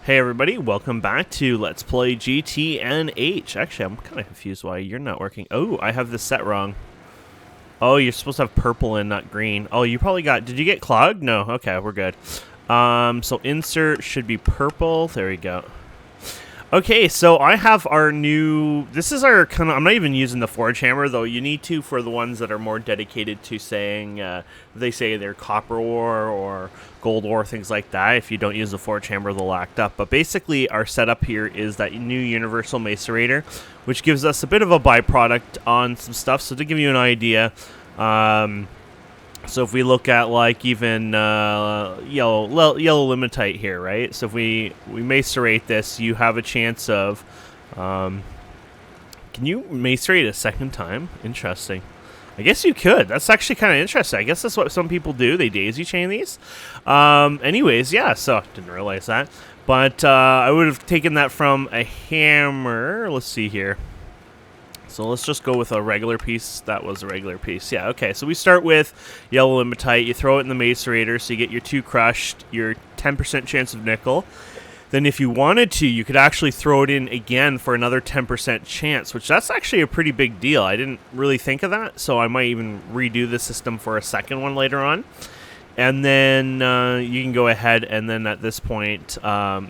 Hey everybody, welcome back to Let's Play GTNH. Actually, I'm kind of confused why you're not working. Oh, I have this set wrong. Oh, you're supposed to have purple and not green. Oh, you probably got... Did you get clogged? No. Okay, we're good. So insert should be purple. There we go. Okay, so I have our new... This is our kind of... I'm not even using the forge hammer, though. You need to for the ones that are more dedicated to saying... they say they're copper ore or gold ore, things like that. If you don't use the forge hammer, they'll act up. But basically, our setup here is that new universal macerator, which gives us a bit of a byproduct on some stuff. So to give you an idea... So if we look at like even yellow limonite here, right? So if we macerate this, you have a chance of... can you macerate a second time? Interesting. I guess you could. That's actually kind of interesting. I guess that's what some people do. They daisy chain these. Anyways, yeah, so didn't realize that. But I would have taken that from a hammer. Let's see here. So let's just go with a regular piece. That was a regular piece. Yeah, okay. So we start with yellow limonite. You throw it in the macerator, so you get your 2 crushed, your 10% chance of nickel. Then if you wanted to, you could actually throw it in again for another 10% chance, which that's actually a pretty big deal. I didn't really think of that, so I might even redo the system for a second one later on. And then you can go ahead, and then at this point,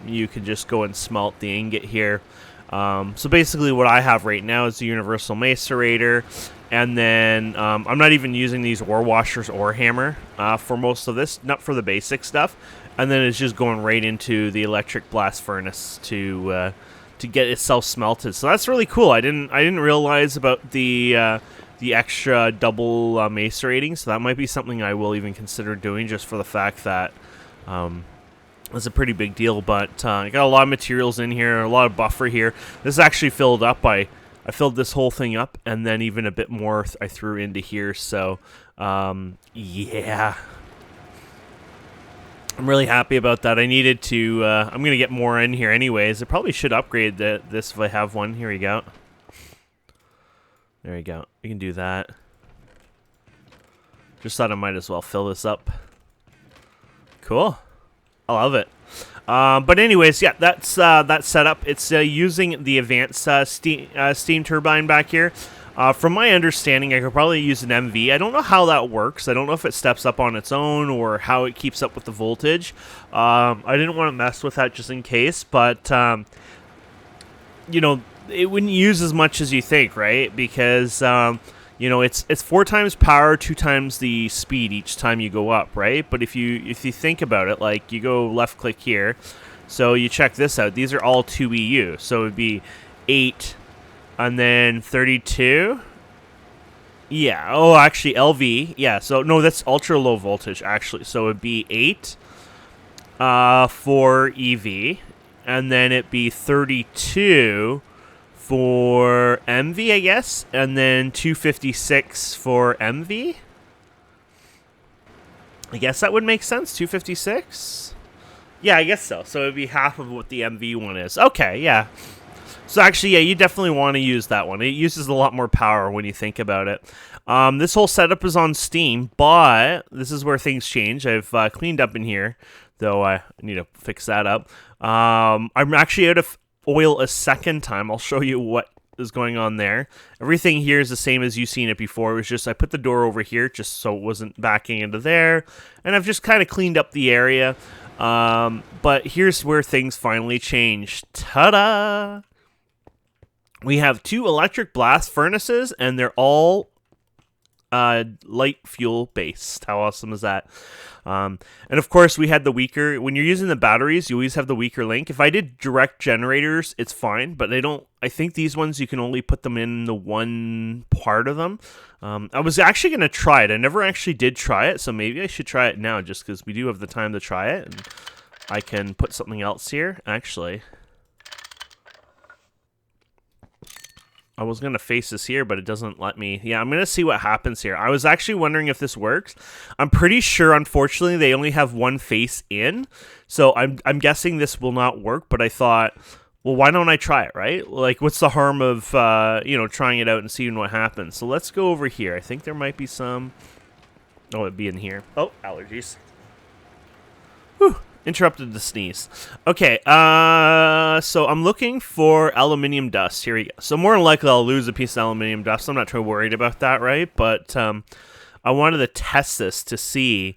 you can just go and smelt the ingot here. So basically what I have right now is the universal macerator, and then I'm not even using these ore washers or hammer for most of this, not for the basic stuff, and then it's just going right into the electric blast furnace to get itself smelted. So that's really cool. I didn't realize about the extra double macerating, so that might be something I will even consider doing, just for the fact that it's a pretty big deal. But I got a lot of materials in here, a lot of buffer here. This is actually filled up. I filled this whole thing up, and then even a bit more I threw into here. So yeah, I'm really happy about that. I needed to. I'm gonna get more in here anyways. I probably should upgrade this if I have one. Here we go. There you go. You can do that. Just thought I might as well fill this up. Cool. I love it. But anyways, yeah, that's set up. It's using the advanced steam turbine back here. From my understanding, I could probably use an MV. I don't know how that works. I don't know if it steps up on its own or how it keeps up with the voltage. I didn't want to mess with that just in case, but you know, it wouldn't use as much as you think, right? Because you know, it's 4 times power, 2 times the speed each time you go up, right? But if you think about it, like you go left click here, so you check this out. These are all 2 EU, so it would be 8 and then 32. Yeah. Oh, actually LV. Yeah. So no, that's ultra low voltage actually. So it'd be 8 for EV, and then it'd be 32 for MV, I guess, and then 256 for MV. I guess that would make sense. 256. Yeah, I guess so. So it'd be half of what the MV one is. Okay, yeah. So actually, yeah, you definitely want to use that one. It uses a lot more power when you think about it. This whole setup is on Steam, but this is where things change. I've cleaned up in here, though I need to fix that up. I'm actually out of oil a second time. I'll show you what is going on there. Everything here is the same as you've seen it before. It was just I put the door over here just so it wasn't backing into there, and I've just kind of cleaned up the area. But here's where things finally changed. Ta-da! We have 2 electric blast furnaces, and they're all light fuel based. How awesome is that? And of course we had the weaker, when you're using the batteries, you always have the weaker link. If I did direct generators, it's fine, but I think these ones you can only put them in the one part of them. I was actually going to try it. I never actually did try it, so maybe I should try it now just because we do have the time to try it, and I can put something else here. Actually, I was going to face this here, but it doesn't let me. Yeah, I'm going to see what happens here. I was actually wondering if this works. I'm pretty sure, unfortunately, they only have one face in. So I'm guessing this will not work, but I thought, well, why don't I try it, right? Like, what's the harm of, you know, trying it out and seeing what happens? So let's go over here. I think there might be some... Oh, it'd be in here. Oh, allergies. Whew. Interrupted the sneeze. Okay, so I'm looking for aluminium dust. Here we go. So more than likely I'll lose a piece of aluminium dust. I'm not too worried about that, right? But I wanted to test this to see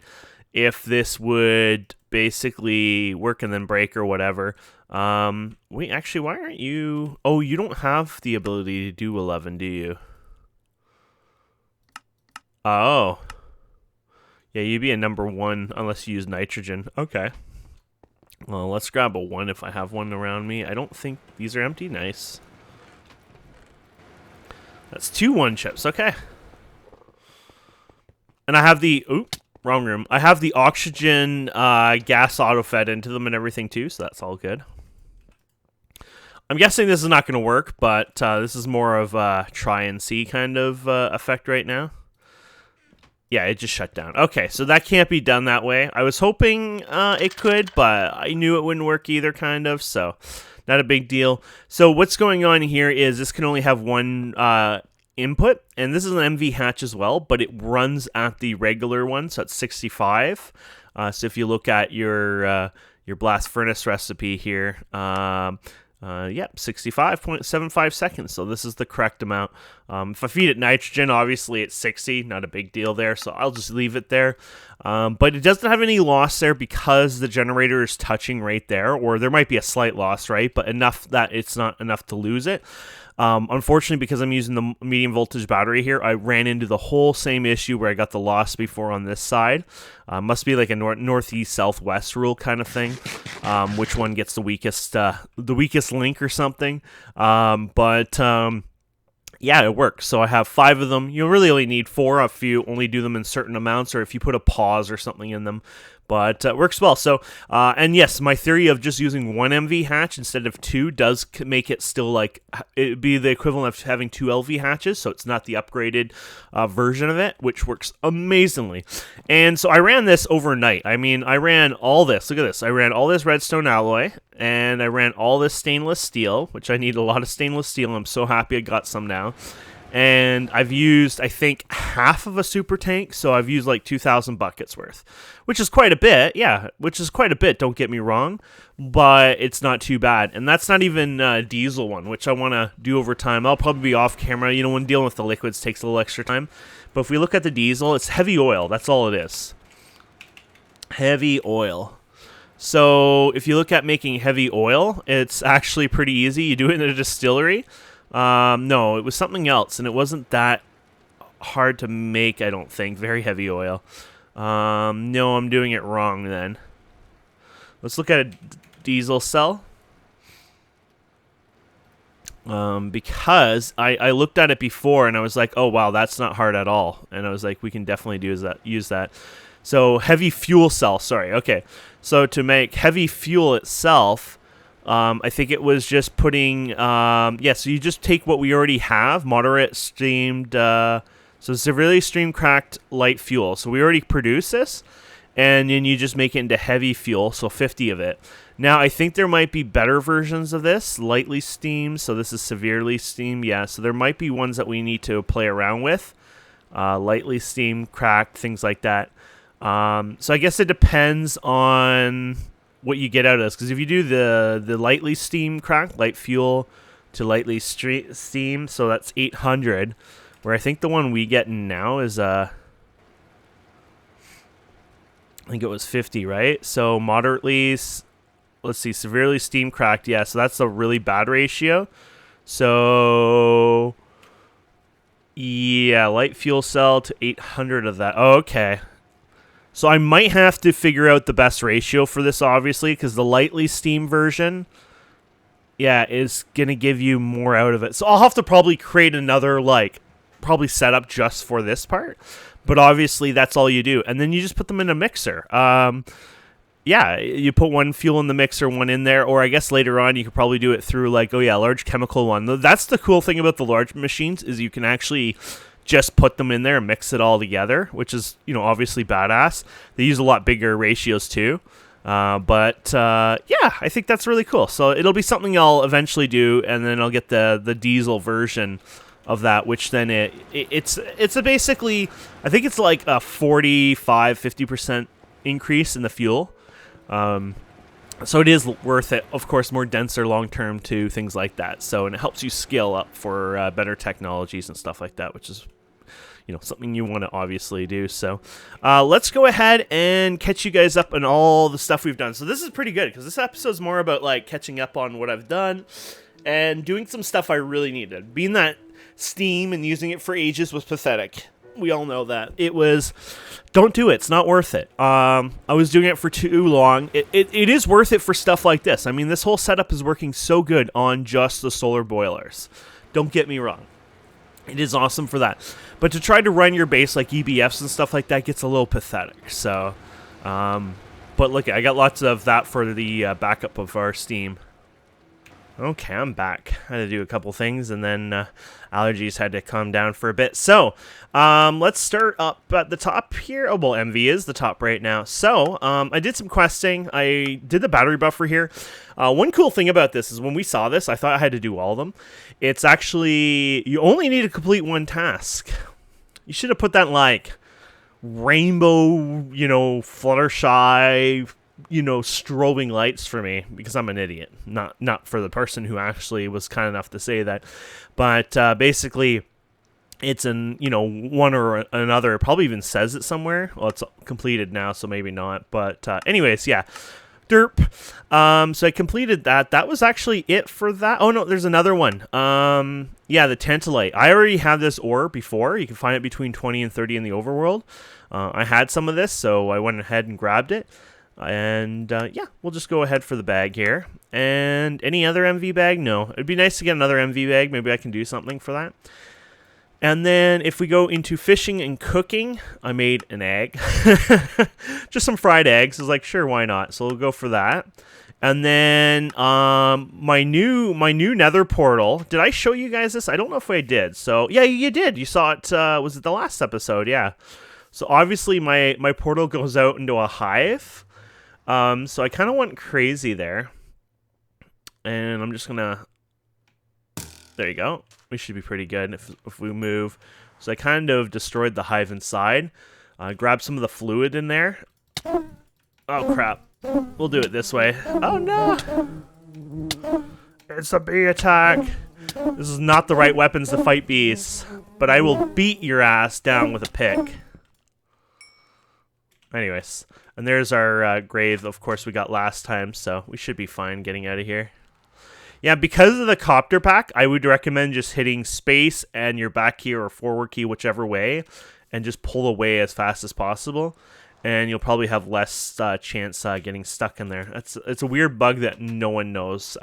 if this would basically work and then break or whatever. Wait, actually, why aren't you... Oh, you don't have the ability to do 11, do you? Oh. Yeah, you'd be a number 1 unless you use nitrogen. Okay. Well, let's grab a 1 if I have one around me. I don't think these are empty. Nice. That's 2 1 chips. Okay. And I have the... Oop, wrong room. I have the oxygen gas auto-fed into them and everything too, so that's all good. I'm guessing this is not going to work, but this is more of a try and see kind of effect right now. Yeah, it just shut down. Okay, so that can't be done that way. I was hoping it could, but I knew it wouldn't work either, kind of, so not a big deal. So what's going on here is this can only have one input, and this is an MV hatch as well, but it runs at the regular one, so it's 65. So if you look at your blast furnace recipe here, yep, 65.75 seconds. So this is the correct amount. If I feed it nitrogen, obviously it's 60. Not a big deal there, so I'll just leave it there. But it doesn't have any loss there because the generator is touching right there, or there might be a slight loss, right? But enough that it's not enough to lose it. Unfortunately, because I'm using the medium voltage battery here, I ran into the whole same issue where I got the loss before on this side. Must be like a northeast southwest rule kind of thing. Which one gets the weakest link or something? Yeah, it works. So I have 5 of them. You really only need 4 if you only do them in certain amounts, or if you put a pause or something in them. But it works well. So, and yes, my theory of just using 1 MV hatch instead of 2 does make it still like, it'd be the equivalent of having 2 LV hatches, so it's not the upgraded version of it, which works amazingly. And so I ran this overnight. I mean, I ran all this. Look at this. I ran all this redstone alloy, and I ran all this stainless steel, which I need a lot of stainless steel. I'm so happy I got some now. And I've used, I think, half of a super tank, so I've used like 2,000 buckets worth, which is quite a bit, yeah, which is quite a bit, don't get me wrong, but it's not too bad. And that's not even a diesel one, which I want to do over time. I'll probably be off camera, you know, when dealing with the liquids takes a little extra time. But if we look at the diesel, it's heavy oil, that's all it is. Heavy oil. So if you look at making heavy oil, it's actually pretty easy. You do it in a distillery. No, it was something else, and it wasn't that hard to make, I don't think. Very heavy oil. No, I'm doing it wrong then. Let's look at a diesel cell. Because I looked at it before, and I was like, oh, wow, that's not hard at all. And I was like, we can definitely use that. So, heavy fuel cell, sorry. Okay, so to make heavy fuel itself... I think it was just putting, so you just take what we already have, moderate steamed, so severely steam cracked light fuel. So we already produce this, and then you just make it into heavy fuel, so 50 of it. Now, I think there might be better versions of this, lightly steamed, so this is severely steamed, yeah, so there might be ones that we need to play around with, lightly steamed, cracked, things like that. So I guess it depends on... what you get out of this, because if you do the lightly steam crack, light fuel to lightly steam, so that's 800, where I think the one we get now is I think it was 50, right? So moderately, let's see, severely steam cracked, yeah, so that's a really bad ratio. So yeah, light fuel cell to 800 of that. Oh, okay. So I might have to figure out the best ratio for this, obviously, because the lightly steam version, yeah, is going to give you more out of it. So I'll have to probably create another, probably setup just for this part. But obviously, that's all you do. And then you just put them in a mixer. Yeah, you put one fuel in the mixer, one in there. Or I guess later on, you could probably do it through, large chemical one. That's the cool thing about the large machines, is you can actually... just put them in there and mix it all together, which is, obviously badass. They use a lot bigger ratios too. Yeah, I think that's really cool. So it'll be something I'll eventually do, and then I'll get the diesel version of that, which then it's a basically, I think it's like a 45-50% increase in the fuel. So it is worth it, of course, more denser long-term to things like that. So, and it helps you scale up for better technologies and stuff like that, which is, something you want to obviously do. So let's go ahead and catch you guys up on all the stuff we've done. So this is pretty good because this episode's more about like catching up on what I've done and doing some stuff I really needed. Being that Steam and using it for ages was pathetic. We all know that. Don't do it. It's not worth it. I was doing it for too long. It is worth it for stuff like this. I mean, this whole setup is working so good on just the solar boilers. Don't get me wrong. It is awesome for that. But to try to run your base like EBFs and stuff like that gets a little pathetic. So, but look, I got lots of that for the backup of our Steam. Okay, I'm back. I had to do a couple things, and then allergies had to calm down for a bit. So, let's start up at the top here. Oh, well, MV is the top right now. So, I did some questing. I did the battery buffer here. One cool thing about this is when we saw this, I thought I had to do all of them. It's actually, you only need to complete one task. You should have put that like rainbow, Fluttershy, strobing lights for me because I'm an idiot. Not for the person who actually was kind enough to say that. But basically, it's one or another. It probably even says it somewhere. Well, it's completed now, so maybe not. But anyways, yeah. Derp. So I completed that. That was actually it for that. Oh, no, there's another one. Yeah, the Tantalite. I already had this ore before. You can find it between 20 and 30 in the overworld. I had some of this, so I went ahead and grabbed it. And, yeah, we'll just go ahead for the bag here. And any other MV bag? No. It'd be nice to get another MV bag. Maybe I can do something for that. And then if we go into fishing and cooking, I made an egg. Just some fried eggs. I was like, sure, why not? So we'll go for that. And then my new nether portal. Did I show you guys this? I don't know if I did. So, yeah, you did. You saw it. Was it the last episode? Yeah. So obviously my portal goes out into a hive. So I kind of went crazy there. And I'm just going to... There you go. We should be pretty good if we move. So I kind of destroyed the hive inside. Grabbed some of the fluid in there. Oh, crap. We'll do it this way. Oh, no. It's a bee attack. This is not the right weapons to fight bees. But I will beat your ass down with a pick. Anyways. And there's our grave, of course, we got last time. So we should be fine getting out of here. Yeah, because of the copter pack, I would recommend just hitting space and your back key or forward key, whichever way, and just pull away as fast as possible. And you'll probably have less chance getting stuck in there. It's a weird bug that no one knows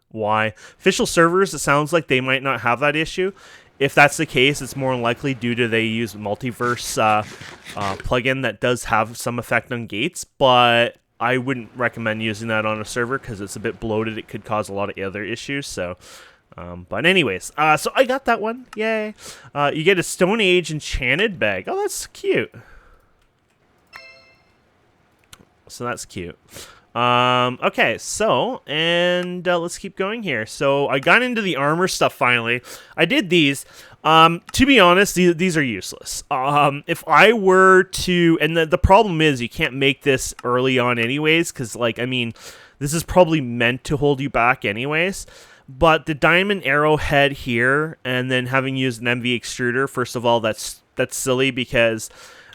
why. Official servers, it sounds like they might not have that issue. If that's the case, it's more likely due to they use multiverse plugin that does have some effect on gates, but I wouldn't recommend using that on a server because it's a bit bloated. It could cause a lot of other issues. So, but anyways, so I got that one. Yay! You get a Stone Age enchanted bag. Oh, that's cute. So that's cute. Okay, so, and let's keep going here. So I got into the armor stuff finally. I did these. To be honest, these are useless. If I were to, and the problem is you can't make this early on anyways, because, like, I mean, this is probably meant to hold you back anyways. But the diamond arrowhead here, and then having used an MV extruder, first of all, that's silly because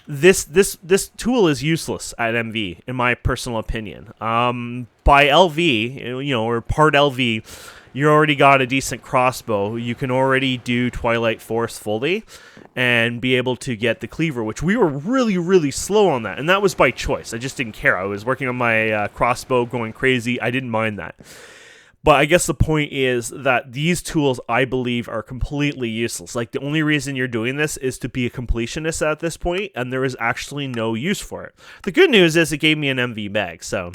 this tool is useless at MV, in my personal opinion. By LV, or part LV, you already got a decent crossbow. You can already do Twilight Force fully and be able to get the cleaver, which we were really, really slow on that. And that was by choice. I just didn't care. I was working on my crossbow, going crazy. I didn't mind that. But I guess the point is that these tools, I believe, are completely useless. Like, the only reason you're doing this is to be a completionist at this point, and there is actually no use for it. The good news is it gave me an MV bag, so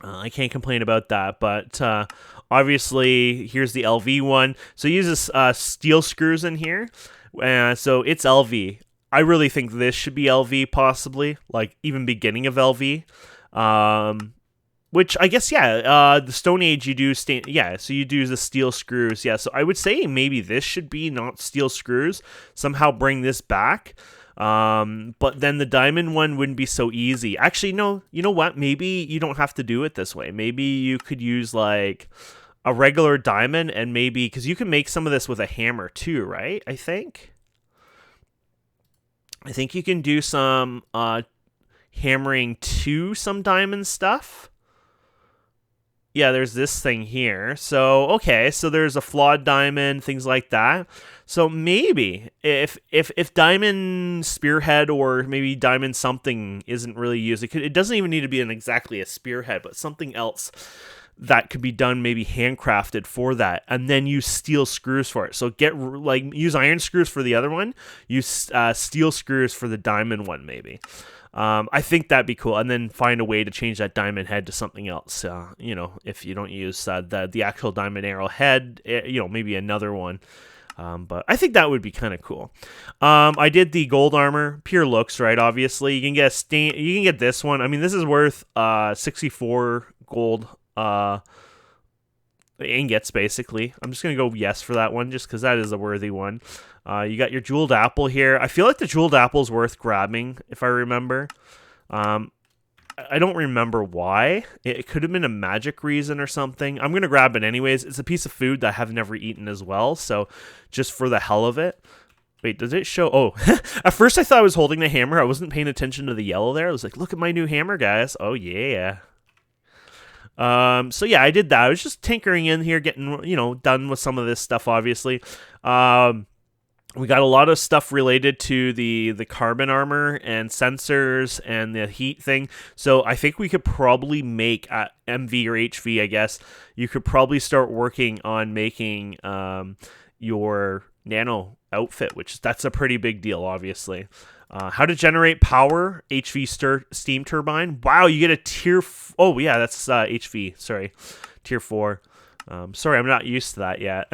I can't complain about that. But obviously, here's the LV one. So it uses steel screws in here. So it's LV. I really think this should be LV, possibly. Like, even beginning of LV. Which, I guess, yeah, the Stone Age, you do, so you do the steel screws, yeah, so I would say maybe this should be not steel screws, somehow bring this back, But then the diamond one wouldn't be so easy. Actually, no, you know what? Maybe you don't have to do it this way. Maybe you could use like a regular diamond, and maybe because you can make some of this with a hammer too, right? I think you can do some hammering to some diamond stuff. Yeah, there's this thing here. So, okay, so there's a flawed diamond, things like that. So maybe if diamond spearhead or maybe diamond something isn't really used, it doesn't even need to be exactly a spearhead, but something else that could be done, maybe handcrafted for that, and then use steel screws for it. So use iron screws for the other one, use steel screws for the diamond one, maybe. I think that'd be cool, and then find a way to change that diamond head to something else. If you don't use the actual diamond arrow head, maybe another one. But I think that would be kind of cool. I did the gold armor, pure looks, right? Obviously, you can get you can get this one. I mean, this is worth 64 gold ingots, basically. I'm just gonna go yes for that one, just because that is a worthy one. You got your jeweled apple here. I feel like the jeweled apple is worth grabbing, if I remember. I don't remember why. It could have been a magic reason or something. I'm gonna grab it anyways. It's a piece of food that I have never eaten as well, so just for the hell of it. Wait, does it show? Oh, at first I thought I was holding the hammer. I wasn't paying attention to the yellow there. I was like, look at my new hammer, guys. Oh yeah. So yeah, I did that. I was just tinkering in here, getting, done with some of this stuff, obviously. We got a lot of stuff related to the carbon armor and sensors and the heat thing. So I think we could probably make at MV or HV, I guess, you could probably start working on making your nano outfit, that's a pretty big deal, obviously. How to generate power, HV steam turbine. Wow, you get a tier... Oh, yeah, that's HV. Sorry, tier 4. Sorry, I'm not used to that yet.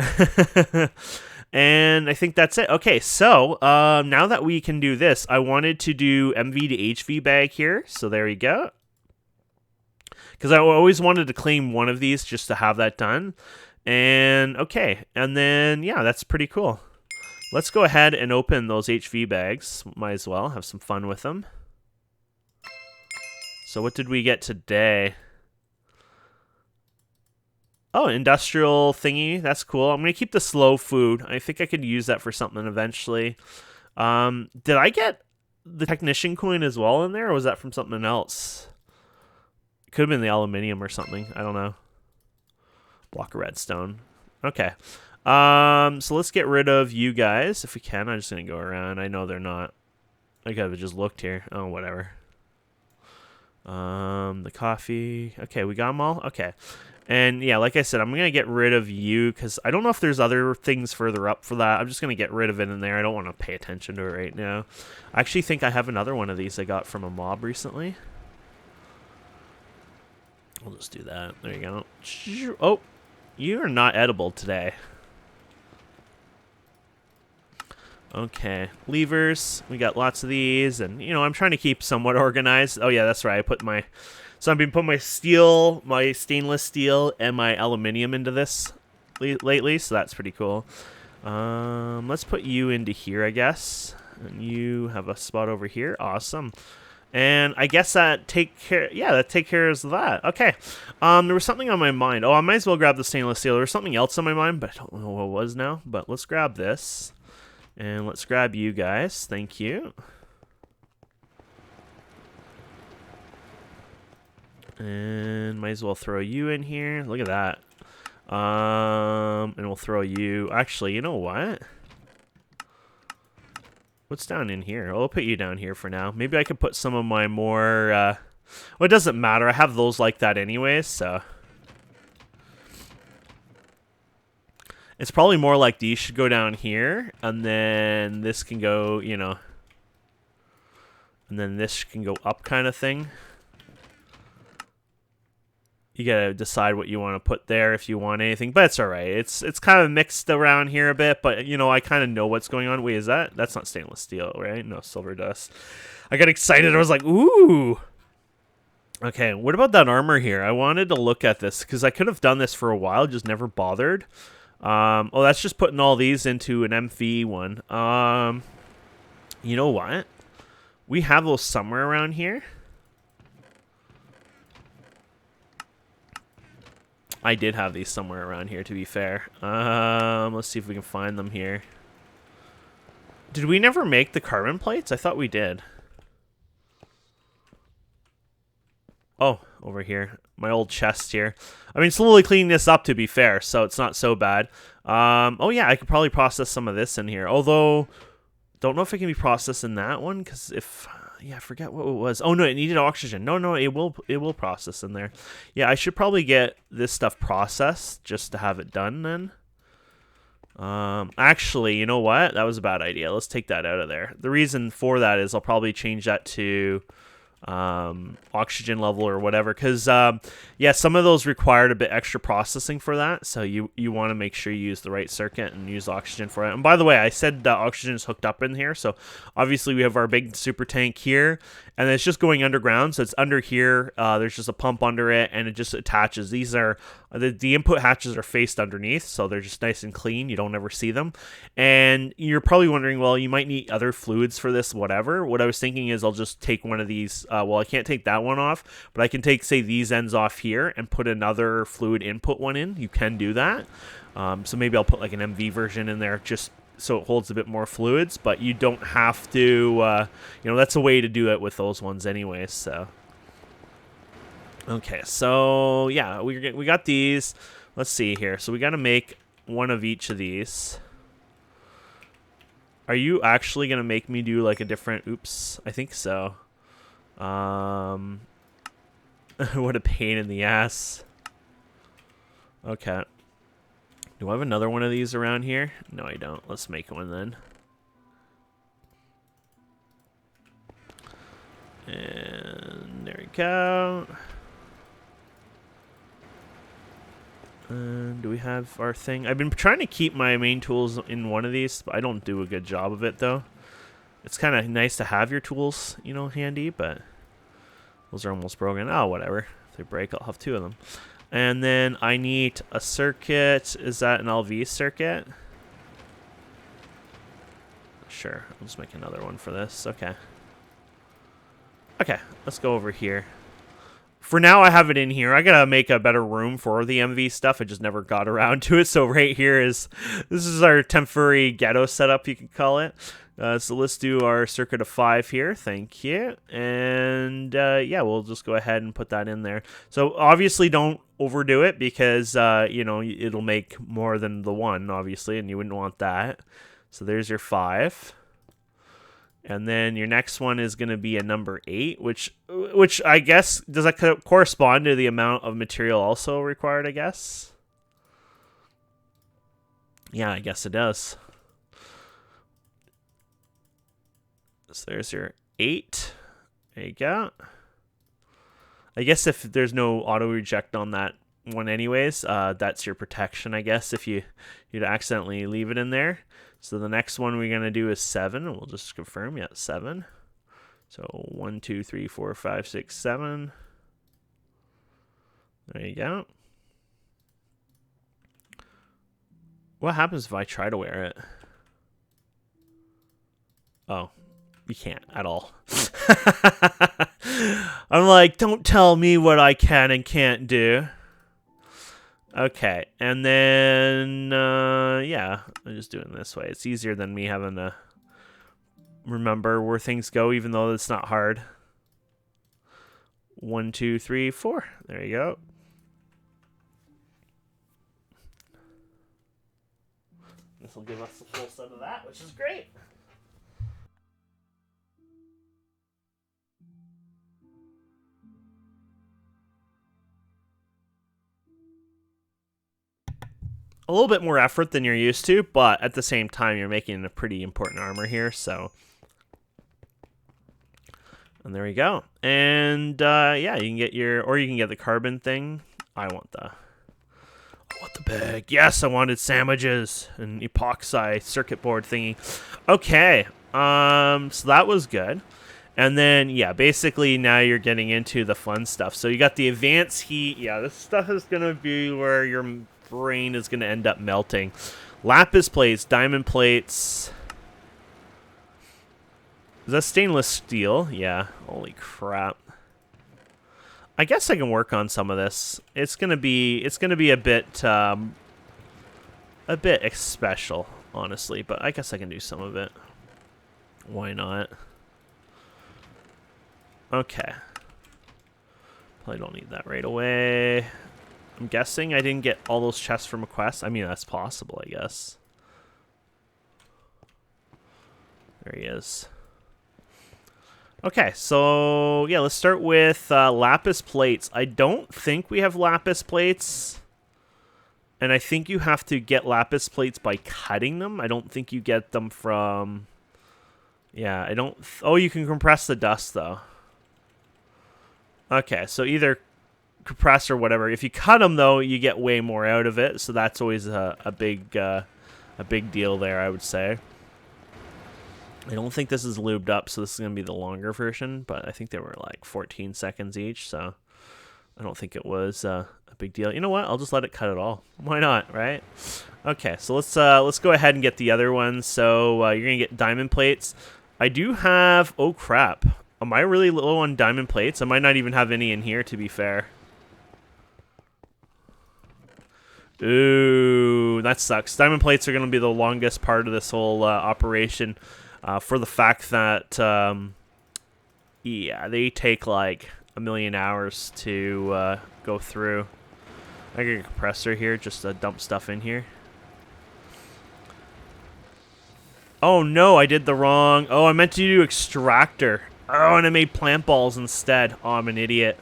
And I think that's it. Okay, so now that we can do this, I wanted to do MV to HV bag here. So there you go. Because I always wanted to claim one of these just to have that done. And okay, and then, yeah, that's pretty cool. Let's go ahead and open those HV bags. Might as well have some fun with them. So what did we get today? Oh, industrial thingy. That's cool. I'm going to keep the slow food. I think I could use that for something eventually. Did I get the technician coin as well in there, or was that from something else? It could have been the aluminium or something. I don't know. Block of redstone. Okay. So let's get rid of you guys if we can. I'm just going to go around. I know they're not. I could have just looked here. Oh, whatever. The coffee. Okay, we got them all? Okay. And yeah, like I said, I'm going to get rid of you because I don't know if there's other things further up for that. I'm just going to get rid of it in there. I don't want to pay attention to it right now. I actually think I have another one of these I got from a mob recently. We'll just do that. There you go. Oh, you are not edible today. Okay, levers. We got lots of these, and I'm trying to keep somewhat organized. Oh yeah, that's right. I put my... So I've been putting my steel, my stainless steel, and my aluminium into this lately, so that's pretty cool. Let's put you into here, I guess. And you have a spot over here. Awesome. And I guess that take care of that. Okay. There was something on my mind. Oh, I might as well grab the stainless steel. There was something else on my mind, but I don't know what it was now. But let's grab this. And let's grab you guys. Thank you. And might as well throw you in here. Look at that. And we'll throw you. Actually, you know what? What's down in here? I'll put you down here for now. Maybe I could put some of my more... well, it doesn't matter. I have those like that anyways, so... It's probably more like these should go down here, and then this can go, and then this can go up kind of thing. You gotta decide what you want to put there if you want anything, but it's alright. It's kind of mixed around here a bit, but I kind of know what's going on. Wait, that's not stainless steel, right? No, silver dust. I got excited. I was like, ooh. Okay, what about that armor here? I wanted to look at this because I could have done this for a while, just never bothered. Oh, that's just putting all these into an MV one. You know what? We have those somewhere around here. I did have these somewhere around here, to be fair. Let's see if we can find them here. Did we never make the carbon plates? I thought we did. Oh, over here. My old chest here. I mean, slowly cleaning this up, to be fair, so it's not so bad. Oh, yeah, I could probably process some of this in here. Although, don't know if it can be processed in that one, because if... Yeah, I forget what it was. Oh, no, it needed oxygen. No, it will process in there. Yeah, I should probably get this stuff processed just to have it done then. Actually, you know what? That was a bad idea. Let's take that out of there. The reason for that is I'll probably change that to oxygen level or whatever, because yeah, some of those required a bit extra processing for that, so you want to make sure you use the right circuit and use oxygen for it. And by the way, I said oxygen is hooked up in here, so obviously we have our big super tank here, and it's just going underground, so it's under here. There's just a pump under it, and it just attaches. These are the input hatches are faced underneath, so they're just nice and clean. You don't ever see them. And you're probably wondering, well, you might need other fluids for this, whatever. What I was thinking is I'll just take one of these. Well, I can't take that one off, but I can take, say, these ends off here and put another fluid input one in. You can do that. So maybe I'll put like an MV version in there just so it holds a bit more fluids, but you don't have to, you know, that's a way to do it with those ones anyways, so. Okay, so yeah, we got these. Let's see here. So we got to make one of each of these. Are you actually going to make me do like a different... Oops, I think so. What a pain in the ass. Okay. Do I have another one of these around here? No, I don't. Let's make one then. And there we go. Do we have our thing? I've been trying to keep my main tools in one of these, but I don't do a good job of it, though. It's kind of nice to have your tools, you know, handy, but those are almost broken. Oh, whatever. If they break, I'll have two of them. And then I need a circuit. Is that an LV circuit? Sure. I'll just make another one for this. Okay. Okay, let's go over here. For now, I have it in here. I gotta make a better room for the MV stuff. I just never got around to it. So right here this is our temporary ghetto setup, you could call it. So let's do our circuit of 5 here. Thank you. And yeah, we'll just go ahead and put that in there. So obviously don't overdo it because, you know, it'll make more than the 1, obviously, and you wouldn't want that. So there's your 5. And then your next one is going to be a number 8, which I guess, does that correspond to the amount of material also required, I guess? Yeah, I guess it does. So there's your 8. There you go. I guess if there's no auto reject on that one anyways, that's your protection, I guess, if you'd accidentally leave it in there. So the next one we're going to do is 7, and we'll just confirm, yeah, 7. So 1, 2, 3, 4, 5, 6, 7. There you go. What happens if I try to wear it? Oh, you can't at all. I'm like, don't tell me what I can and can't do. Okay, and then, yeah, I'm just doing it this way. It's easier than me having to remember where things go, even though it's not hard. 1, 2, 3, 4. There you go. This will give us the full set of that, which is great. A little bit more effort than you're used to, but at the same time, you're making a pretty important armor here, so. And there we go. And, yeah, you can get or you can get the carbon thing. I want the bag. Yes, I wanted sandwiches and epoxy circuit board thingy. Okay, so that was good. And then, yeah, basically now you're getting into the fun stuff. So you got the advanced heat. Yeah, this stuff is going to be where your brain is going to end up melting. Lapis plates, diamond plates. Is that stainless steel? Yeah. Holy crap. I guess I can work on some of this. It's gonna be a bit special, honestly, but I guess I can do some of it. Why not? Okay. Probably don't need that right away. I'm guessing I didn't get all those chests from a quest. I mean, that's possible, I guess. There he is. Okay, so yeah, let's start with lapis plates. I don't think we have lapis plates. And I think you have to get lapis plates by cutting them. I don't think you get them from... Yeah, I don't... Oh, you can compress the dust, though. Okay, so either compress or whatever. If you cut them, though, you get way more out of it. So that's always a big deal there, I would say. I don't think this is lubed up, so this is going to be the longer version. But I think they were like 14 seconds each, so I don't think it was a big deal. You know what? I'll just let it cut it all. Why not, right? Okay, so let's go ahead and get the other ones. So you're going to get diamond plates. I do have... Oh, crap. Am I really low on diamond plates? I might not even have any in here, to be fair. Ooh, that sucks. Diamond plates are going to be the longest part of this whole operation for the fact that, yeah, they take like a million hours to go through. I get a compressor here just to dump stuff in here. Oh, no, I did the wrong... Oh, I meant to do extractor. Oh, and I made plant balls instead. Oh, I'm an idiot.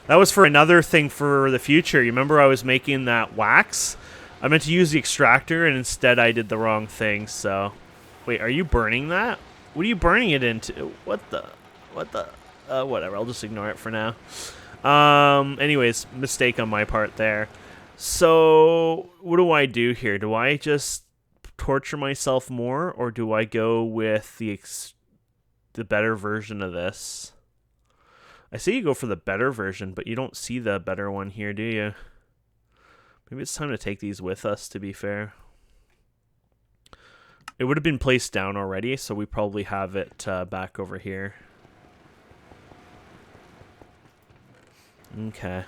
That was for another thing for the future. You remember I was making that wax? I meant to use the extractor, and instead I did the wrong thing, so... Wait, are you burning that? What are you burning it into? What the... whatever, I'll just ignore it for now. Anyways, mistake on my part there. So, what do I do here? Do I just torture myself more, or do I go with the better version of this? I say you go for the better version, but you don't see the better one here, do you? Maybe it's time to take these with us, to be fair. It would have been placed down already, so we probably have it back over here. Okay.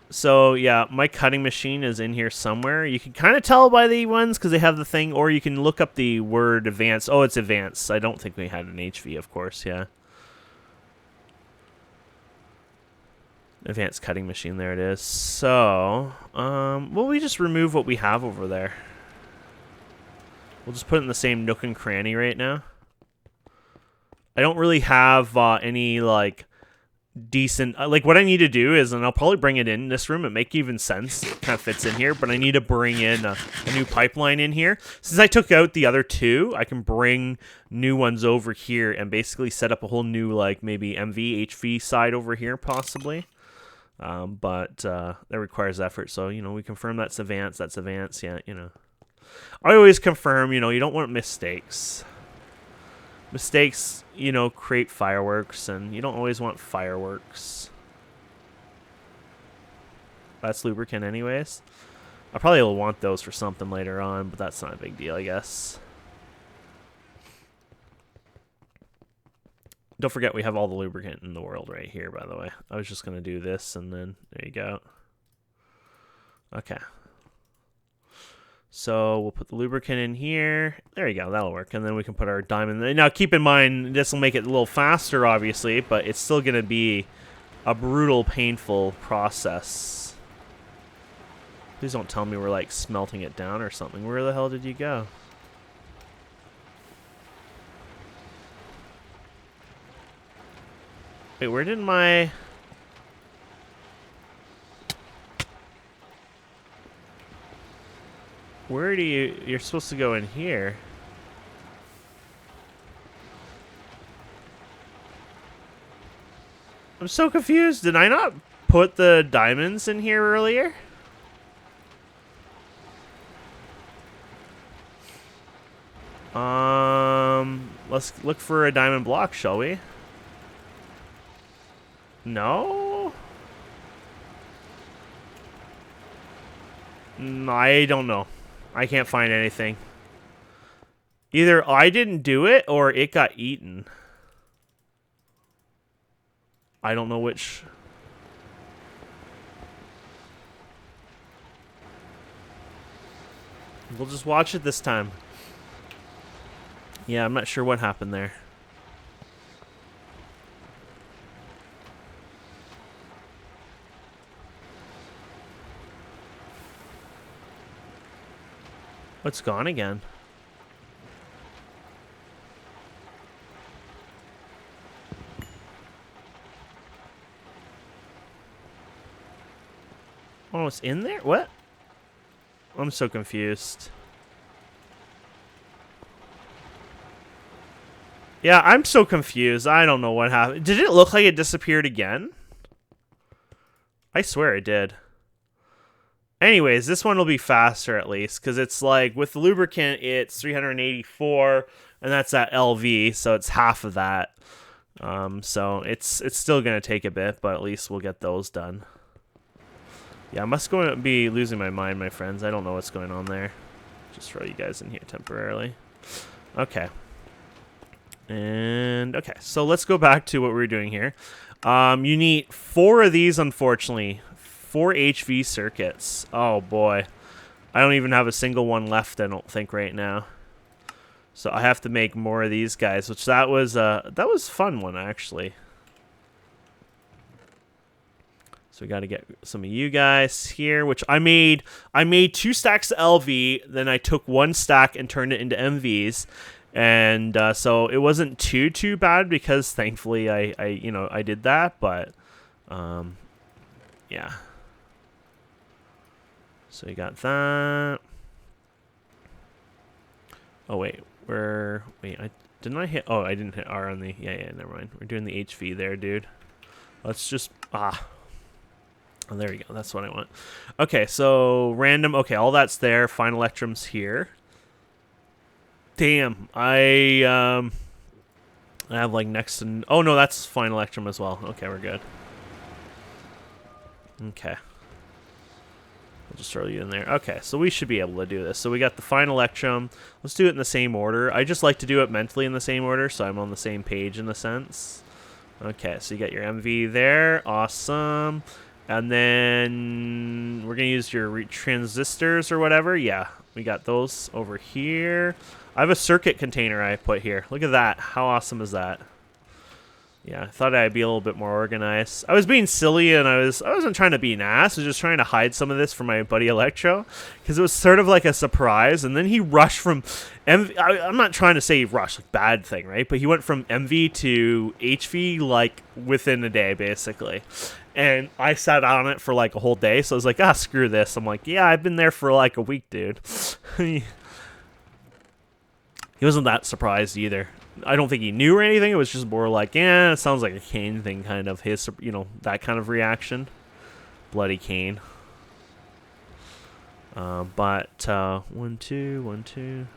So, yeah, my cutting machine is in here somewhere. You can kind of tell by the ones because they have the thing, or you can look up the word advanced. Oh, it's advanced. I don't think we had an HV, of course, yeah. Advanced cutting machine, there it is. So, well, we just remove what we have over there. We'll just put it in the same nook and cranny right now. I don't really have any, like... decent, like what I need to do is, and I'll probably bring it in this room, it make even sense, it kind of fits in here, but I need to bring in a new pipeline in here. Since I took out the other two, I can bring new ones over here and basically set up a whole new, like, maybe MV, HV side over here, possibly. But that requires effort, so, you know, we confirm that's advanced, yeah, you know. I always confirm, you know, you don't want mistakes. Mistakes, you know, create fireworks, and you don't always want fireworks. That's lubricant anyways. I probably will want those for something later on, but that's not a big deal, I guess. Don't forget we have all the lubricant in the world right here, by the way. I was just going to do this, and then there you go. Okay. So we'll put the lubricant in here. There you go, that'll work. And then we can put our diamond. Now keep in mind, this will make it a little faster, obviously, but it's still going to be a brutal, painful process. Please don't tell me we're like smelting it down or something. Where the hell did you go? Wait, where did my... Where do you... You're supposed to go in here. I'm so confused. Did I not put the diamonds in here earlier? Let's look for a diamond block, shall we? No? I don't know. I can't find anything. Either I didn't do it or it got eaten. I don't know which. We'll just watch it this time. Yeah, I'm not sure what happened there. It's gone again. Oh, it's in there? What? I'm so confused. Yeah, I'm so confused. I don't know what happened. Did it look like it disappeared again? I swear it did. Anyways, this one will be faster at least, because it's like, with the lubricant, it's 384, and that's at LV, so it's half of that. So it's still going to take a bit, but at least we'll get those done. Yeah, I must be losing my mind, my friends. I don't know what's going on there. Just throw you guys in here temporarily. Okay. And, okay, so let's go back to what we were doing here. You need 4 of these, unfortunately. 4 HV circuits. Oh, boy. I don't even have a single one left, I don't think, right now. So I have to make more of these guys, which that was a fun one, actually. So we got to get some of you guys here, which I made 2 stacks of LV, then I took 1 stack and turned it into MVs. And so it wasn't too bad, because thankfully I did that, but yeah. So you got that. Oh wait, didn't I hit? Oh, I didn't hit R on the. Yeah, never mind. We're doing the HV there, dude. Let's just Oh, there we go. That's what I want. Okay, so random. Okay, all that's there. Fine electrum's here. Damn, I have like next to. Oh no, that's fine electrum as well. Okay, we're good. Okay. I'll just throw you in there. Okay, so we should be able to do this. So we got the fine electrum. Let's do it in the same order. I just like to do it mentally in the same order, so I'm on the same page in a sense. Okay, so you got your MV there. Awesome. And then we're going to use your transistors or whatever. Yeah, we got those over here. I have a circuit container I put here. Look at that. How awesome is that? Yeah, I thought I'd be a little bit more organized. I was being silly, and I wasn't trying to be an ass. I was just trying to hide some of this from my buddy Electro, because it was sort of like a surprise. And then he rushed from MV. I'm not trying to say he rushed, like bad thing, right? But he went from MV to HV like within a day, basically. And I sat on it for like a whole day, so I was like, screw this. I'm like, yeah, I've been there for like a week, dude. He wasn't that surprised either. I don't think he knew or anything. It was just more like, yeah, it sounds like a Kane thing, kind of his, that kind of reaction. Bloody Kane. But 1, 2, 1, 2.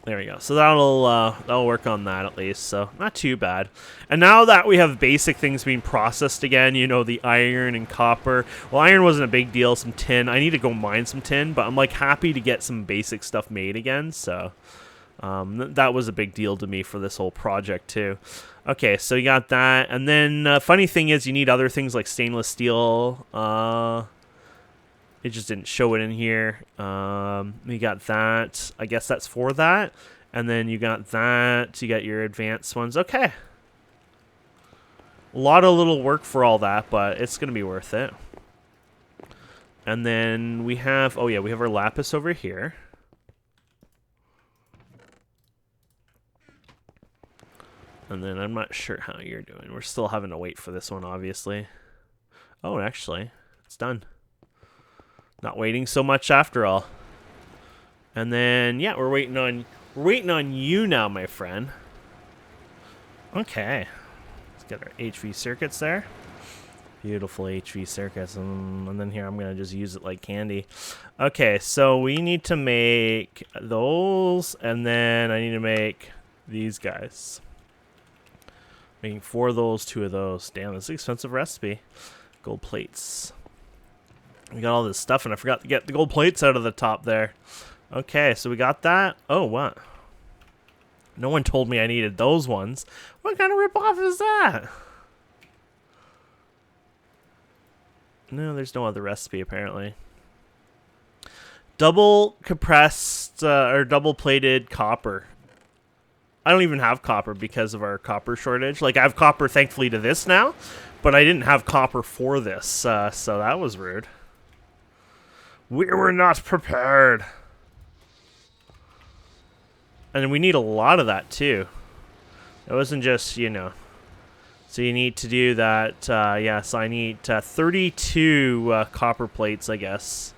There we go. So that'll work on that at least. So not too bad. And now that we have basic things being processed again, the iron and copper. Well, iron wasn't a big deal. Some tin. I need to go mine some tin, but I'm like happy to get some basic stuff made again. So that was a big deal to me for this whole project too. Okay, so you got that, and then funny thing is you need other things like stainless steel. It just didn't show it in here. You got that. I guess that's for that. And then you got that. You got your advanced ones. Okay. A lot of little work for all that, but it's going to be worth it. And then we have... Oh, yeah, we have our lapis over here. And then I'm not sure how you're doing. We're still having to wait for this one, obviously. Oh, actually, it's done. Not waiting so much after all. And then, yeah, we're waiting on you now, my friend. Okay. Let's get our HV circuits there. Beautiful HV circuits. And then here, I'm going to just use it like candy. Okay, so we need to make those, and then I need to make these guys. Making 4 of those, 2 of those. Damn, this is an expensive recipe. Gold plates. We got all this stuff, and I forgot to get the gold plates out of the top there. Okay, so we got that. Oh, what? No one told me I needed those ones. What kind of ripoff is that? No, there's no other recipe, apparently. Double compressed, or double plated copper. I don't even have copper because of our copper shortage. Like, I have copper, thankfully, to this now, but I didn't have copper for this, so that was rude. We were not prepared. And we need a lot of that, too. It wasn't just, you know. So you need to do that. Yes, I need 32 copper plates, I guess.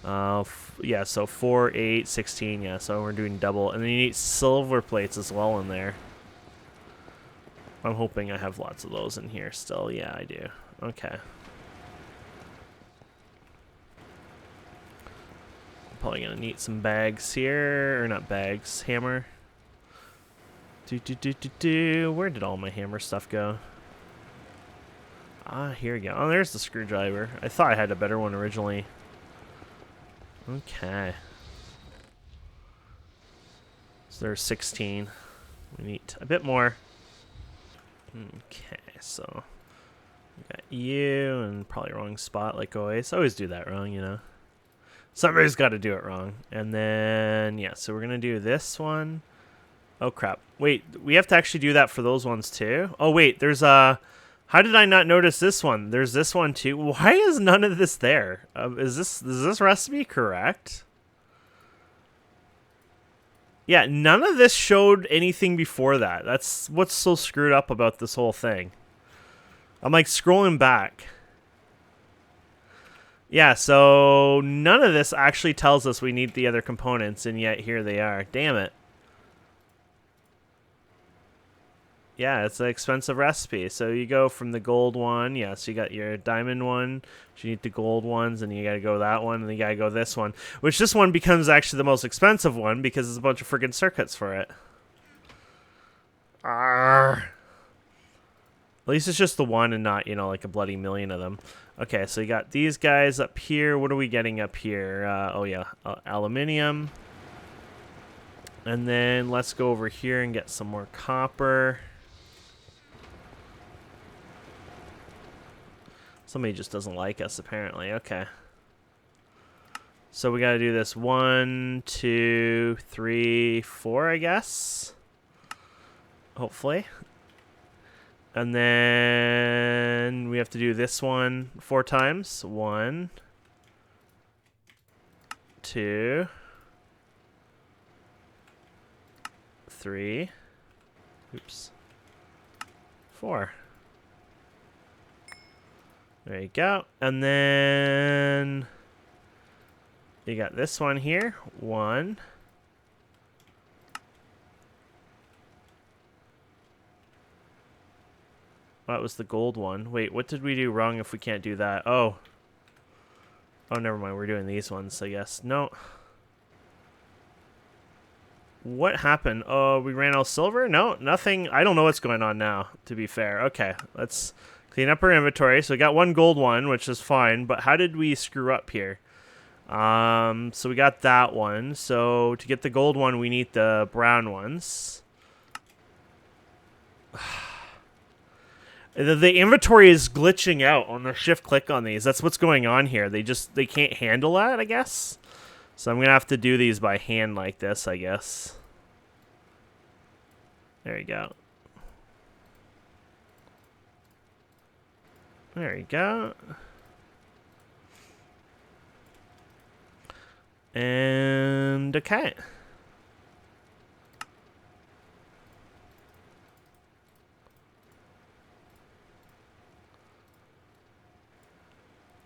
Yeah, so 4, 8, 16. Yeah, so we're doing double. And then you need silver plates as well in there. I'm hoping I have lots of those in here still. Yeah, I do. Okay. Probably gonna need some bags here, or not bags, hammer. Where did all my hammer stuff go? Ah, here we go. Oh, there's the screwdriver. I thought I had a better one originally. Okay. So there's 16. We need a bit more. Okay, so we got you, and probably wrong spot like always. I always do that wrong, you know. Somebody's got to do it wrong. And then, yeah, so we're going to do this one. Oh, crap. Wait, we have to actually do that for those ones, too? Oh, wait, there's a... How did I not notice this one? There's this one, too. Why is none of this there? Is this recipe correct? Yeah, none of this showed anything before that. That's what's so screwed up about this whole thing. I'm, like, scrolling back. Yeah, so none of this actually tells us we need the other components, and yet here they are. Damn it. Yeah, it's an expensive recipe. So you go from the gold one. Yeah, so you got your diamond one. You need the gold ones, and you got to go that one, and then you got to go this one. Which this one becomes actually the most expensive one because there's a bunch of freaking circuits for it. Arrgh. At least it's just the one and not, you know, like a bloody million of them. Okay, so you got these guys up here. What are we getting up here? Oh, yeah, aluminium. And then let's go over here and get some more copper. Somebody just doesn't like us, apparently. Okay. So we got to do this 1, 2, 3, 4, I guess. Hopefully. And then we have to do this one 4 times. 1, 2, 3. Oops. 4. There you go. And then you got this one here. 1. That was the gold one. Wait, what did we do wrong if we can't do that? Oh. Oh, never mind. We're doing these ones, I guess. No. What happened? Oh, we ran out of silver? No, nothing. I don't know what's going on now, to be fair. Okay, let's clean up our inventory. So we got one gold one, which is fine. But how did we screw up here? So we got that one. So to get the gold one, we need the brown ones. The inventory is glitching out on the shift click on these. That's what's going on here. They can't handle that, I guess. So I'm going to have to do these by hand like this, I guess. There you go. There you go. And okay.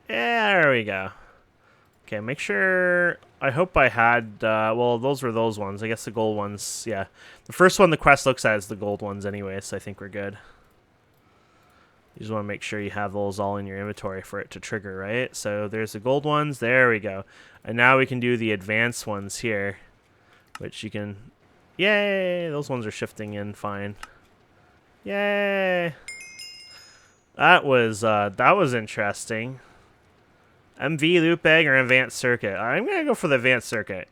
Yeah, there we go. Okay, make sure... I hope I had... well, those were those ones. I guess the gold ones, yeah. The first one the quest looks at is the gold ones anyway, so I think we're good. You just want to make sure you have those all in your inventory for it to trigger, right? So there's the gold ones. There we go. And now we can do the advanced ones here, which you can... Yay! Those ones are shifting in fine. Yay! That was interesting. MV loop bag or advanced circuit? I'm gonna go for the advanced circuit.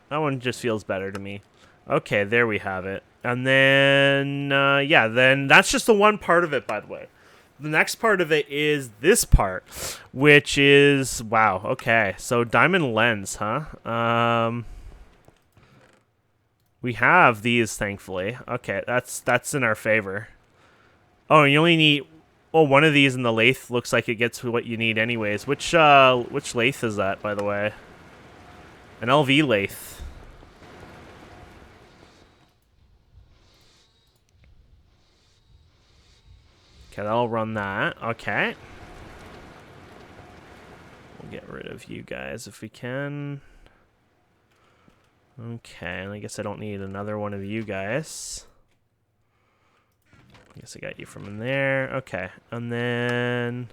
That one just feels better to me. Okay, there we have it. And then, yeah, then that's just the one part of it, by the way. The next part of it is this part, which is, wow, okay. So diamond lens, huh? We have these, thankfully. Okay, that's in our favor. Oh, and you only need, oh, one of these in the lathe looks like it gets what you need anyways. Which lathe is that, by the way? An LV lathe. Okay, that'll run that. Okay. We'll get rid of you guys if we can. Okay, and I guess I don't need another one of you guys. I guess I got you from in there. Okay, and then...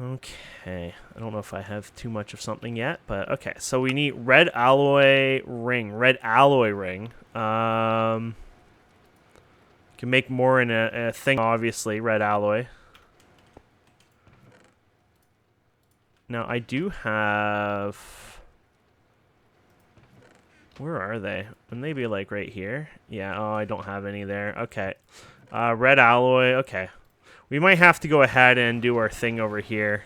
Okay, I don't know if I have too much of something yet, but okay. So we need red alloy ring. Red alloy ring. Can make more in a thing, obviously, red alloy. Now, I do have... Where are they? Wouldn't they be, like, right here? Yeah, oh, I don't have any there. Okay. Red alloy, okay. We might have to go ahead and do our thing over here.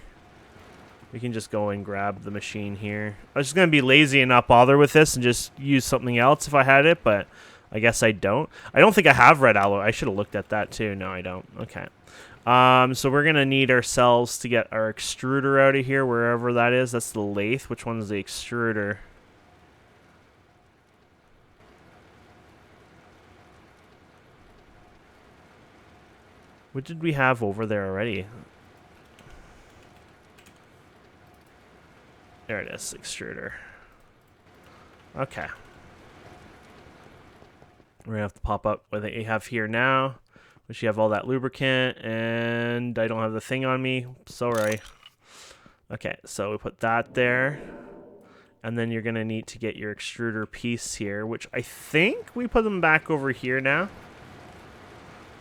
We can just go and grab the machine here. I was just going to be lazy and not bother with this and just use something else if I had it, but I guess I don't. I don't think I have red alloy. I should have looked at that too. No, I don't. Okay. So we're going to need ourselves to get our extruder out of here, wherever that is. That's the lathe. Which one's the extruder? What did we have over there already? There it is, extruder. Okay. We're gonna have to pop up what you have here now, which you have all that lubricant, and I don't have the thing on me. Sorry. Okay, so we put that there, and then you're gonna need to get your extruder piece here, which I think we put them back over here now.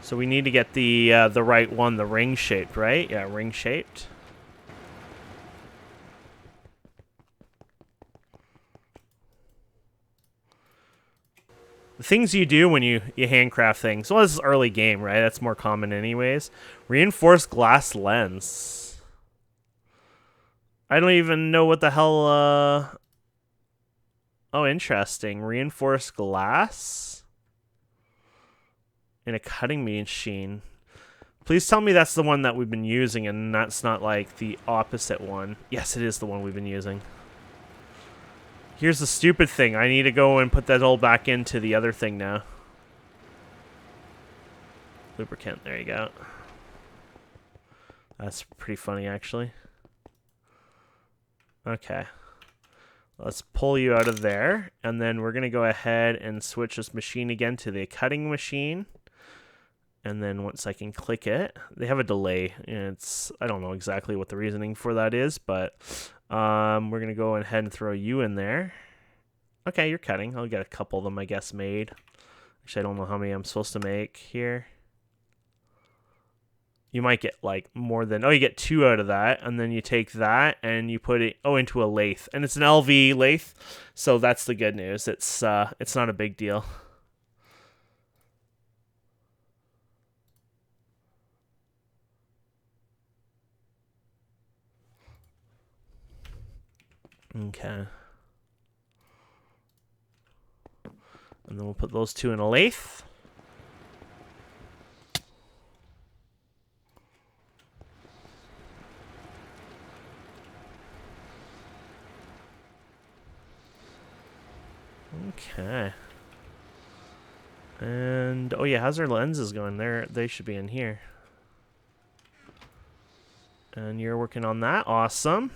So we need to get the right one, the ring shaped, right? Yeah, ring shaped. The things you do when you handcraft things. Well, this is early game, right? That's more common anyways. Reinforced glass lens. I don't even know what the hell, Oh, interesting. Reinforced glass? In a cutting machine. Please tell me that's the one that we've been using and that's not, like, the opposite one. Yes, it is the one we've been using. Here's the stupid thing. I need to go and put that all back into the other thing now. Lubricant. There you go. That's pretty funny, actually. Okay. Let's pull you out of there. And then we're going to go ahead and switch this machine again to the cutting machine. And then once I can click it, they have a delay. It's, I don't know exactly what the reasoning for that is, but we're going to go ahead and throw you in there. Okay, you're cutting. I'll get a couple of them, I guess, made. Actually, I don't know how many I'm supposed to make here. You might get, like, more than... Oh, you get 2 out of that, and then you take that, and you put it, into a lathe. And it's an LV lathe, so that's the good news. It's not a big deal. Okay. And then we'll put those 2 in a lathe. Okay. And, oh yeah, how's our lenses going? They should be in here. And you're working on that. Awesome.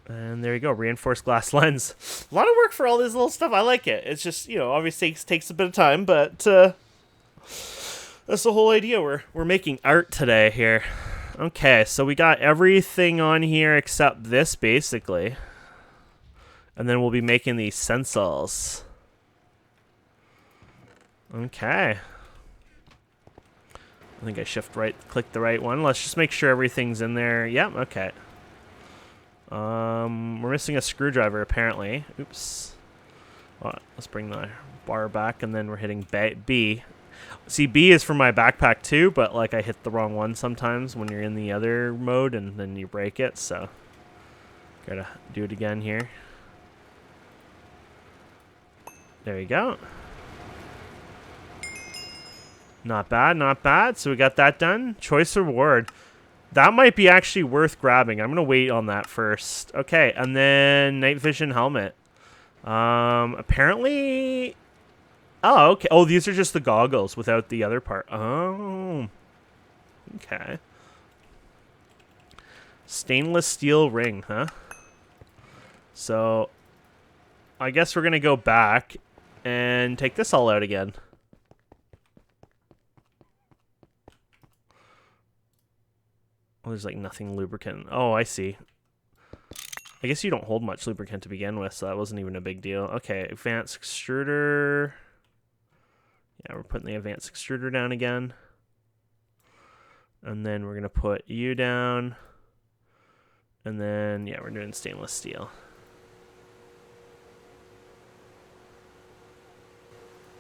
And there you go, reinforced glass lens. A lot of work for all this little stuff. I like it. It's just, obviously it takes a bit of time, but that's the whole idea. We're making art today here. Okay, so we got everything on here except this, basically. And then we'll be making these stencils. Okay. I think I click the right one. Let's just make sure everything's in there. Yep, okay. We're missing a screwdriver, apparently. Oops. Well, let's bring the bar back, and then we're hitting B. See, B is for my backpack too, but like I hit the wrong one sometimes when you're in the other mode, and then you break it, so gotta do it again here. There you go. Not bad, not bad. So we got that done. Choice reward. That might be actually worth grabbing. I'm going to wait on that first. Okay, and then night vision helmet. Apparently... Oh, okay. Oh, these are just the goggles without the other part. Oh. Okay. Stainless steel ring, huh? So, I guess we're going to go back and take this all out again. Oh, there's like nothing lubricant. Oh, I see. I guess you don't hold much lubricant to begin with, so that wasn't even a big deal. Okay, advanced extruder. Yeah, we're putting the advanced extruder down again. And then we're going to put you down. And then, yeah, we're doing stainless steel.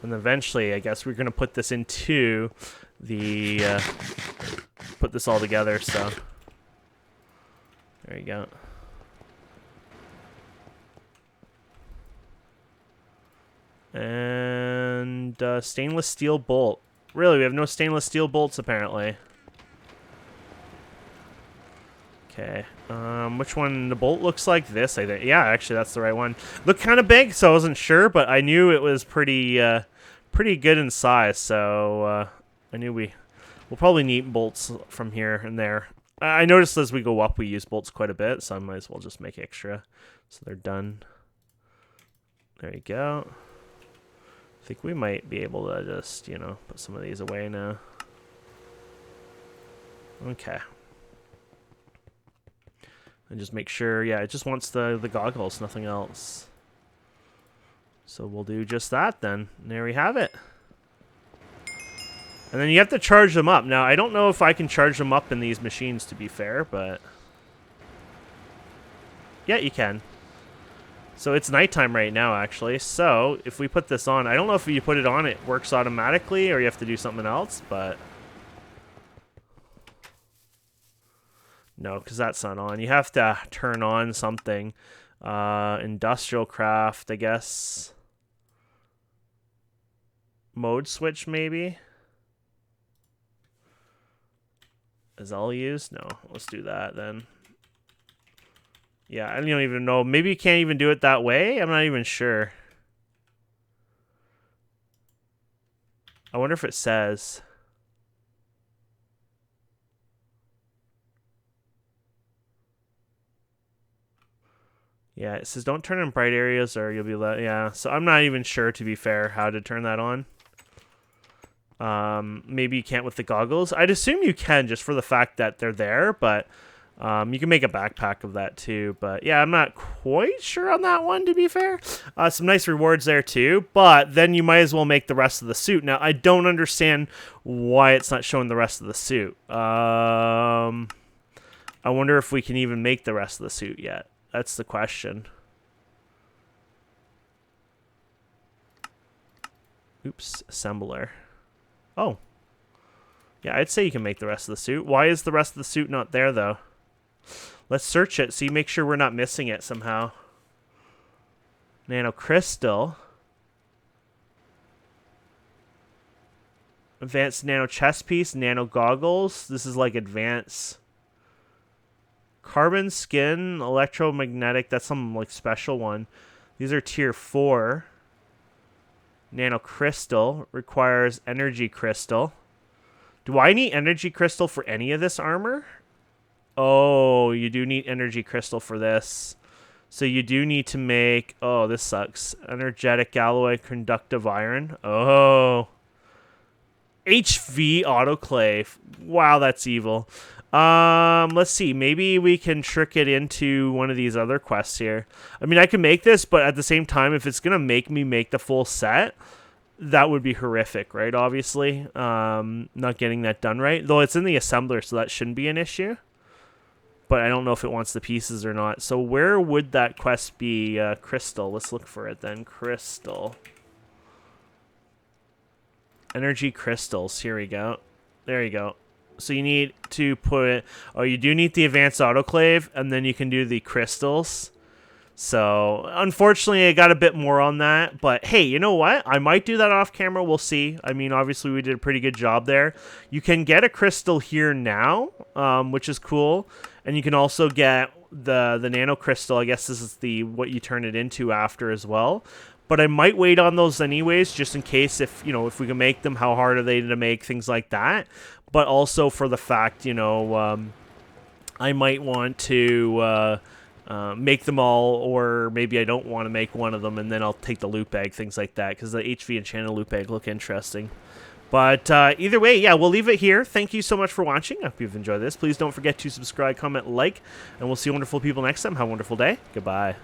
And eventually, I guess we're going to put this into the... put this all together, so... There you go. And stainless steel bolt. Really, we have no stainless steel bolts, apparently. Okay. Which one? The bolt looks like this, I think. Yeah, actually, that's the right one. Looked kind of big, so I wasn't sure, but I knew it was pretty good in size, so I knew we'll probably need bolts from here and there. I noticed as we go up, we use bolts quite a bit, so I might as well just make extra. So they're done. There you go. I think we might be able to just, you know, put some of these away now. Okay. And just make sure, yeah, it just wants the goggles, nothing else. So we'll do just that then. There we have it. And then you have to charge them up. Now, I don't know if I can charge them up in these machines, to be fair, but... Yeah, you can. So it's nighttime right now, actually. So if we put this on, I don't know if you put it on, it works automatically, or you have to do something else, but... No, because that's not on. You have to turn on something. Industrial craft, I guess. Mode switch, maybe? Is all used? No, let's do that then. Yeah, I don't even know. Maybe you can't even do it that way? I'm not even sure. I wonder if it says. Yeah, it says don't turn in bright areas or you'll be yeah, so I'm not even sure, to be fair, how to turn that on. Maybe you can't with the goggles. I'd assume you can just for the fact that they're there, but you can make a backpack of that too. But yeah, I'm not quite sure on that one, to be fair. Some nice rewards there too, but then you might as well make the rest of the suit. Now, I don't understand why it's not showing the rest of the suit. I wonder if we can even make the rest of the suit yet. That's the question. Oops, assembler. Oh. Yeah, I'd say you can make the rest of the suit. Why is the rest of the suit not there, though? Let's search it, see, make sure we're not missing it somehow. Nano crystal. Advanced nano chest piece, nano goggles. This is like advanced. Carbon skin, electromagnetic. That's some like special one. These are tier 4. Nano crystal requires energy crystal. Do I need energy crystal for any of this armor? Oh, you do need energy crystal for this. So you do need to make... Oh, this sucks. Energetic alloy conductive iron. Oh. HV autoclave. Wow, that's evil. Let's see. Maybe we can trick it into one of these other quests here. I mean, I can make this, but at the same time, if it's going to make me make the full set, that would be horrific, right? Obviously, not getting that done right. Though it's in the assembler, so that shouldn't be an issue. But I don't know if it wants the pieces or not. So where would that quest be? Crystal. Let's look for it then. Crystal. Energy crystals. Here we go. There you go. So you need to put it... Oh, you do need the advanced autoclave, and then you can do the crystals. So, unfortunately, I got a bit more on that. But, hey, you know what? I might do that off camera. We'll see. I mean, obviously, we did a pretty good job there. You can get a crystal here now, which is cool. And you can also get the nano crystal. I guess this is the what you turn it into after as well. But I might wait on those anyways, just in case if we can make them, how hard are they to make, things like that. But also for the fact, I might want to... make them all, or maybe I don't want to make one of them, and then I'll take the loot bag, things like that, because the HV enchanted loot bag look interesting. But either way, yeah, we'll leave it here. Thank you so much for watching. I hope you've enjoyed this. Please don't forget to subscribe, comment, like, and we'll see wonderful people next time. Have a wonderful day. Goodbye.